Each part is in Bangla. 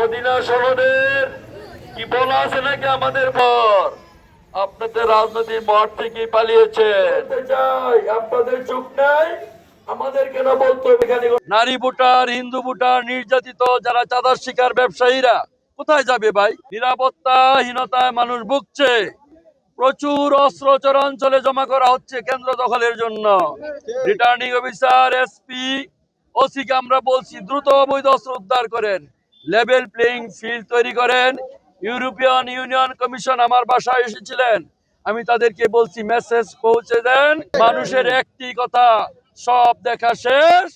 মদিনা শহরের কি বলা আছে নাকি আমাদের পর আপনাদের রাজনৈতিক মঠ থেকে পালিয়েছেন। চাই আপনাদের চোখ নাই, আমাদের কেন বলতে হবে? নারী ভোটার, হিন্দু ভোটার, নির্যাতিত যারা চাঁদার শিকার ব্যবসায়ীরা কোথায় যাবে ভাই? নিরাপত্তাহীনতায় মানুষ ভুগছে। প্রচুর অস্ত্র চরাঞ্চলে জমা করা হচ্ছে কেন্দ্র দখলের জন্য। রিটার্নিং অফিসার, এসপি, ওসিকে আমরা বলছি দ্রুত অবৈধ অস্ত্র উদ্ধার করেন, লেভেল প্লেইং ফিল্ড তৈরি করেন। ইউরোপিয়ান ইউনিয়ন কমিশন আমার বাসায় এসেছিলেন, আমি তাদেরকে বলছি মেসেজ পৌঁছে দেন। মানুষের একটি কথা, সব দেখা শেষ,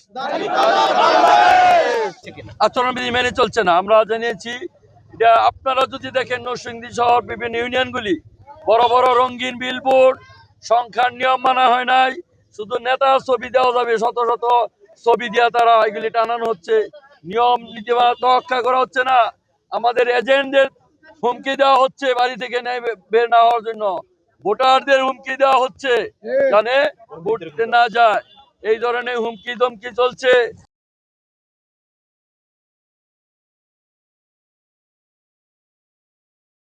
আচরণবিধি মেনে চলছে না। আমরা জানিয়েছি এটা, আপনারা যদি দেখেন নরসিংদী শহর বিভিন্ন ইউনিয়নগুলি বড় বড় রঙিন বিলবোর্ড, সংখ্যার নিয়ম মানা হয় নাই। শুধু নেতার ছবি দেওয়া যাবে, শত শত ছবি দিয়া তারা এগুলি টানানো হচ্ছে। নিয়ম নীতিমালা রক্ষা করা হচ্ছে না। আমাদের এজেন্টদের হুমকি দেওয়া হচ্ছে বাড়ি থেকে বের না হওয়ার জন্য। ভোটারদের হুমকি দেওয়া হচ্ছে জানে ভোট দিতে না যায়। এই ধরনের হুমকি ধমকি চলছে।